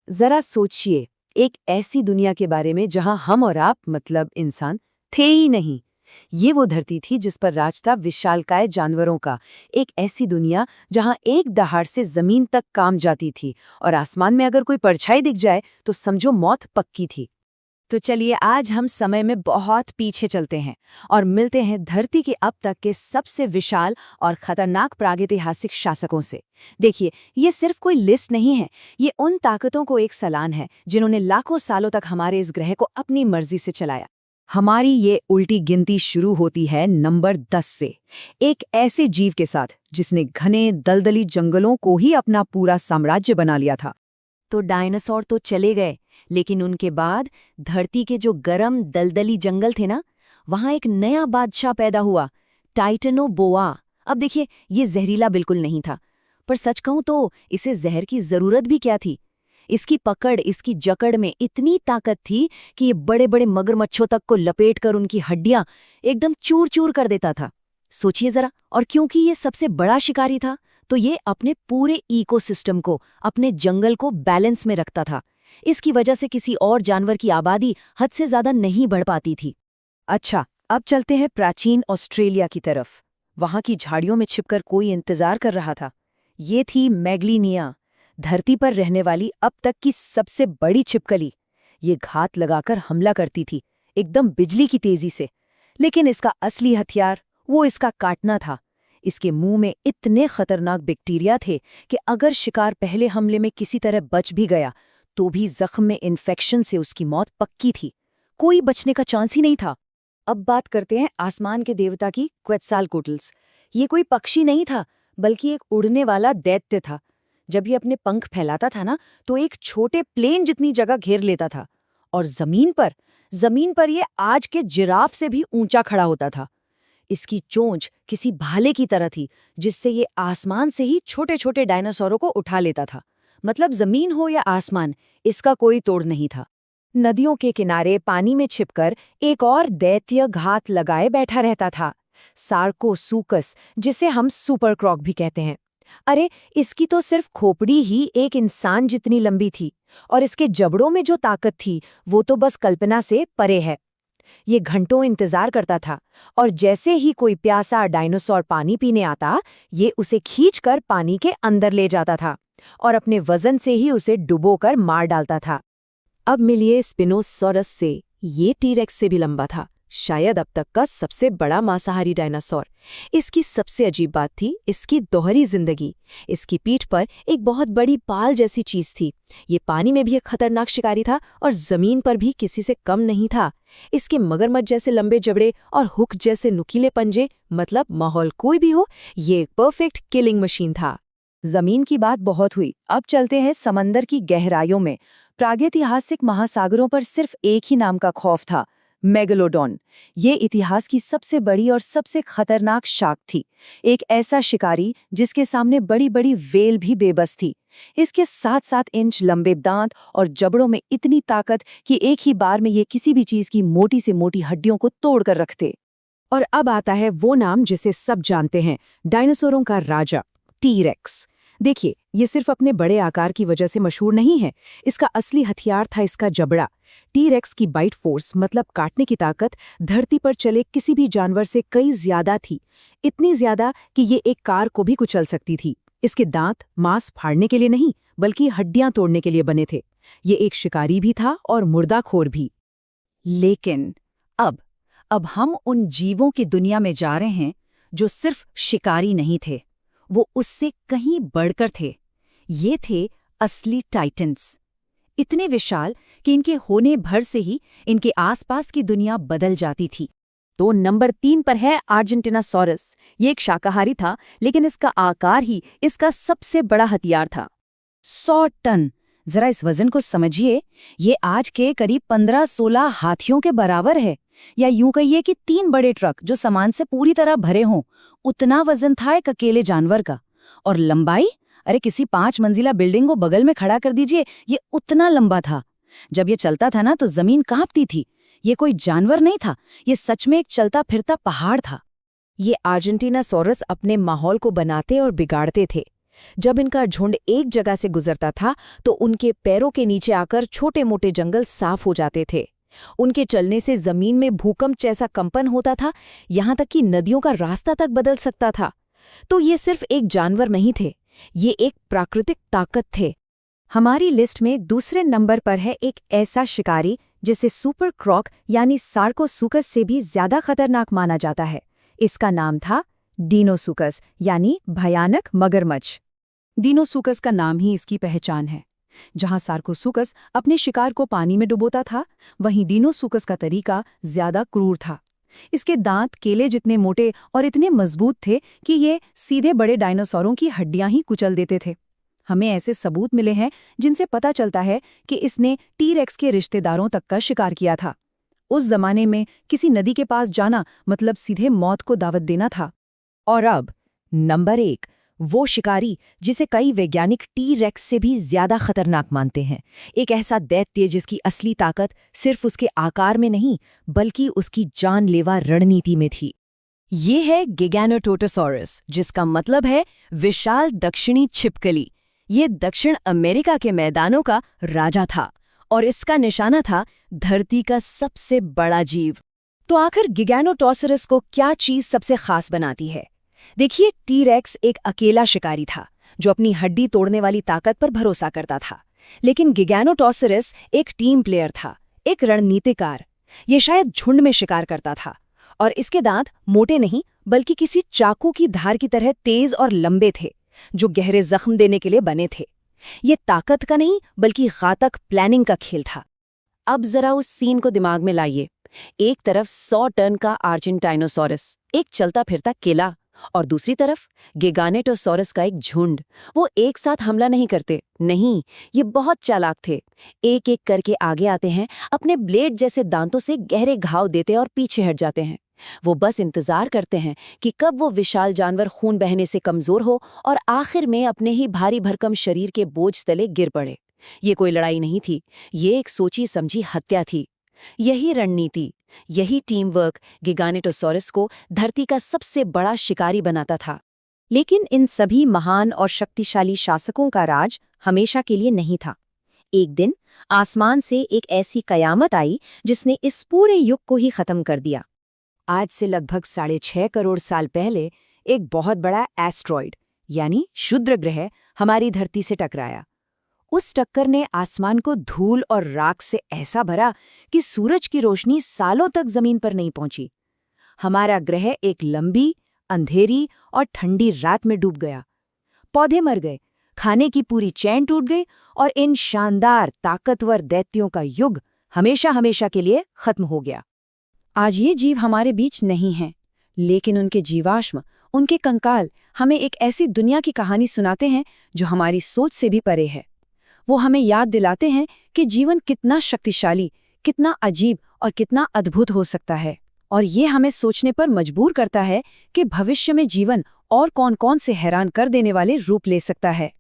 जरा सोचिए, एक ऐसी दुनिया के बारे में जहां हम और आप मतलब इंसान थे ही नहीं। ये वो धरती थी जिस पर राज था विशालकाय जानवरों का। एक ऐसी दुनिया जहां एक दहाड़ से जमीन तक काम जाती थी और आसमान में अगर कोई परछाई दिख जाए तो समझो मौत पक्की थी। तो चलिए आज हम समय में बहुत पीछे चलते हैं और मिलते हैं धरती के अब तक के सबसे विशाल और खतरनाक प्रागैतिहासिक शासकों से। देखिए, ये सिर्फ कोई लिस्ट नहीं है, ये उन ताकतों को एक सलान है जिन्होंने लाखों सालों तक हमारे इस ग्रह को अपनी मर्जी से चलाया। हमारी ये उल्टी गिनती शुरू होती है नंबर 10 से, एक ऐसे जीव के साथ जिसने घने दलदली जंगलों को ही अपना पूरा साम्राज्य बना लिया था। तो डायनासोर तो चले गए, लेकिन उनके बाद धरती के जो गरम दलदली जंगल थे ना, वहां एक नया बादशाह पैदा हुआ, टाइटनोबोआ। अब देखिए, ये जहरीला बिल्कुल नहीं था, पर सच कहूं तो इसे जहर की जरूरत भी क्या थी। इसकी पकड़, इसकी जकड़ में इतनी ताकत थी कि ये बड़े बड़े मगरमच्छों तक को लपेटकर उनकी हड्डियां एकदम चूर चूर कर देता था। सोचिए जरा, और क्योंकि ये सबसे बड़ा शिकारी था तो ये अपने पूरे इकोसिस्टम को, अपने जंगल को बैलेंस में रखता था। इसकी वजह से किसी और जानवर की आबादी हद से ज्यादा नहीं बढ़ पाती थी। अच्छा, अब चलते हैं प्राचीन ऑस्ट्रेलिया की तरफ। वहां की झाड़ियों में छिपकर कोई इंतजार कर रहा था। ये थी मैग्लिनिया, धरती पर रहने वाली अब तक की सबसे बड़ी छिपकली। ये घात लगाकर हमला करती थी, एकदम बिजली की तेजी से। लेकिन इसका असली हथियार वो इसका काटना था। इसके मुंह में इतने खतरनाक बैक्टीरिया थे कि अगर शिकार पहले हमले में किसी तरह बच भी गया तो भी जख्म में इन्फेक्शन से उसकी मौत पक्की थी। कोई बचने का चांस ही नहीं था। अब बात करते हैं आसमान के देवता की, क्वेत्सालकोट्ल्स। ये कोई पक्षी नहीं था, बल्कि एक उड़ने वाला दैत्य था। जब ये अपने पंख फैलाता था ना, तो एक छोटे प्लेन जितनी जगह घेर लेता था। और जमीन पर ये आज के जिराफ से भी ऊंचा खड़ा होता था। इसकी चोंच किसी भाले की तरह थी, जिससे ये आसमान से ही छोटे छोटे डायनासोरों को उठा लेता था। मतलब जमीन हो या आसमान, इसका कोई तोड़ नहीं था। नदियों के किनारे पानी में छिपकर एक और दैत्य घात लगाए बैठा रहता था, सार्कोसुकस, जिसे हम सुपर क्रॉक भी कहते हैं। अरे, इसकी तो सिर्फ खोपड़ी ही एक इंसान जितनी लंबी थी, और इसके जबड़ों में जो ताकत थी वो तो बस कल्पना से परे है। ये घंटों इंतजार करता था, और जैसे ही कोई प्यासा डायनासोर पानी पीने आता, ये उसे खींचकर पानी के अंदर ले जाता था और अपने वजन से ही उसे डुबोकर मार डालता था। अब मिलिए स्पिनोसॉरस से। ये टीरेक्स से भी लंबा था, शायद अब तक का सबसे बड़ा मांसाहारी डायनासोर। इसकी सबसे अजीब बात थी इसकी दोहरी जिंदगी। इसकी पीठ पर एक बहुत बड़ी पाल जैसी चीज थी। ये पानी में भी एक खतरनाक शिकारी था और जमीन पर भी किसी से कम नहीं था। इसके मगरमच्छ जैसे लंबे जबड़े और हुक जैसे नुकीले पंजे, मतलब माहौल कोई भी हो, ये एक परफेक्ट किलिंग मशीन था। जमीन की बात बहुत हुई, अब चलते हैं समंदर की गहराइयों में। प्रागैतिहासिक महासागरों पर सिर्फ एक ही नाम का खौफ था, मेगलोडॉन। ये इतिहास की सबसे बड़ी और सबसे खतरनाक शार्क थी। एक ऐसा शिकारी जिसके सामने बड़ी बड़ी व्हेल भी बेबस थी। इसके 7-7 इंच लंबे दांत और जबड़ों में इतनी ताकत कि एक ही बार में ये किसी भी चीज की मोटी से मोटी हड्डियों को तोड़कर रखते। और अब आता है वो नाम जिसे सब जानते हैं, डायनासोरों का राजा, टीरेक्स। देखिए, ये सिर्फ अपने बड़े आकार की वजह से मशहूर नहीं है। इसका असली हथियार था इसका जबड़ा। टीरेक्स की बाइट फोर्स, मतलब काटने की ताकत, धरती पर चले किसी भी जानवर से कई ज्यादा थी। इतनी ज्यादा कि ये एक कार को भी कुचल सकती थी। इसके दांत मांस फाड़ने के लिए नहीं, बल्कि हड्डियां तोड़ने के लिए बने थे। ये एक शिकारी भी था और मुर्दाखोर भी। लेकिन अब हम उन जीवों की दुनिया में जा रहे हैं जो सिर्फ शिकारी नहीं थे, वो उससे कहीं बढ़कर थे। ये थे असली टाइटन्स, इतने विशाल कि इनके होने भर से ही इनके आसपास की दुनिया बदल जाती थी। तो नंबर 3 पर है अर्जेंटिनासॉरस। ये एक शाकाहारी था, लेकिन इसका आकार ही इसका सबसे बड़ा हथियार था। 100 टन। जरा इस वजन को समझिए, ये आज के करीब 15-16 हाथियों के बराबर है, या यूं कहिए कि 3 बड़े ट्रक जो सामान से पूरी तरह भरे हों, उतना वजन था एक अकेले जानवर का। और लंबाई, अरे किसी 5 मंजिला बिल्डिंग को बगल में खड़ा कर दीजिए, ये उतना लंबा था। जब ये चलता था ना तो जमीन कांपती थी। ये कोई जानवर नहीं था, ये सच में एक चलता फिरता पहाड़ था। ये अर्जेंटिनासॉरस अपने माहौल को बनाते और बिगाड़ते थे। जब इनका झुंड एक जगह से गुजरता था तो उनके पैरों के नीचे आकर छोटे मोटे जंगल साफ हो जाते थे। उनके चलने से जमीन में भूकंप जैसा कंपन होता था, यहाँ तक कि नदियों का रास्ता तक बदल सकता था। तो ये सिर्फ एक जानवर नहीं थे, ये एक प्राकृतिक ताकत थे। हमारी लिस्ट में दूसरे नंबर पर है एक ऐसा शिकारी जिसे सुपर क्रॉक यानी सार्कोसुकस से भी ज्यादा खतरनाक माना जाता है। इसका नाम था डीनोसुकस यानी भयानक मगरमच्छ। डीनोसुकस का नाम ही इसकी पहचान है। जहां सार्कोसुकस अपने शिकार को पानी में डुबोता था, वहीं डीनोसुकस का तरीका ज्यादा क्रूर था। इसके दांत केले जितने मोटे और इतने मजबूत थे कि ये सीधे बड़े डायनासोरों की हड्डियां ही कुचल देते थे। हमें ऐसे सबूत मिले हैं जिनसे पता चलता है कि इसने टी-रेक्स के रिश्तेदारों तक का शिकार किया था। उस जमाने में किसी नदी के पास जाना मतलब सीधे मौत को दावत देना था। और अब नंबर 1, वो शिकारी जिसे कई वैज्ञानिक टी-रेक्स से भी ज्यादा खतरनाक मानते हैं। एक ऐसा दैत्य जिसकी असली ताकत सिर्फ उसके आकार में नहीं बल्कि उसकी जानलेवा रणनीति में थी। ये है गिगैनोटोटोसॉरस, जिसका मतलब है विशाल दक्षिणी छिपकली। ये दक्षिण अमेरिका के मैदानों का राजा था और इसका निशाना था धरती का सबसे बड़ा जीव। तो आखिर गिगैनोटोसॉरस को क्या चीज सबसे खास बनाती है? देखिए, टी-रेक्स एक अकेला शिकारी था जो अपनी हड्डी तोड़ने वाली ताकत पर भरोसा करता था, लेकिन गिगैनोटोसॉरस एक टीम प्लेयर था, एक रणनीतिकार। ये शायद झुंड में शिकार करता था और इसके दांत मोटे नहीं बल्कि किसी चाकू की धार की तरह तेज और लंबे थे, जो गहरे जख्म देने के लिए बने थे। ये ताकत का नहीं बल्कि घातक प्लानिंग का खेल था। अब जरा उस सीन को दिमाग में लाइए। एक तरफ 100 टन का आर्जेंटाइनोसॉरस, एक चलता फिरता केला, और दूसरी तरफ गिगानेटोसॉरस का एक झुंड। वो एक साथ हमला नहीं करते, नहीं, ये बहुत चालाक थे। एक एक करके आगे आते हैं, अपने ब्लेड जैसे दांतों से गहरे घाव देते और पीछे हट जाते हैं। वो बस इंतजार करते हैं कि कब वो विशाल जानवर खून बहने से कमजोर हो और आखिर में अपने ही भारी भरकम शरीर के बोझ तले गिर पड़े। ये कोई लड़ाई नहीं थी, ये एक सोची समझी हत्या थी। यही रणनीति, यही टीम वर्क गिगानेटोसॉरस को धरती का सबसे बड़ा शिकारी बनाता था। लेकिन इन सभी महान और शक्तिशाली शासकों का राज हमेशा के लिए नहीं था। एक दिन आसमान से एक ऐसी कयामत आई जिसने इस पूरे युग को ही खत्म कर दिया। आज से लगभग 6.5 करोड़ साल पहले एक बहुत बड़ा एस्ट्रॉइड यानी क्षुद्र ग्रह हमारी धरती से टकराया। उस टक्कर ने आसमान को धूल और राख से ऐसा भरा कि सूरज की रोशनी सालों तक जमीन पर नहीं पहुंची। हमारा ग्रह एक लंबी, अंधेरी और ठंडी रात में डूब गया। पौधे मर गए, खाने की पूरी चैन टूट गई और इन शानदार ताकतवर दैत्यों का युग हमेशा हमेशा के लिए खत्म हो गया। आज ये जीव हमारे बीच नहीं हैं, लेकिन उनके जीवाश्म, उनके कंकाल हमें एक ऐसी दुनिया की कहानी सुनाते हैं जो हमारी सोच से भी परे है। वो हमें याद दिलाते हैं कि जीवन कितना शक्तिशाली, कितना अजीब और कितना अद्भुत हो सकता है। और ये हमें सोचने पर मजबूर करता है कि भविष्य में जीवन और कौन-कौन से हैरान कर देने वाले रूप ले सकता है।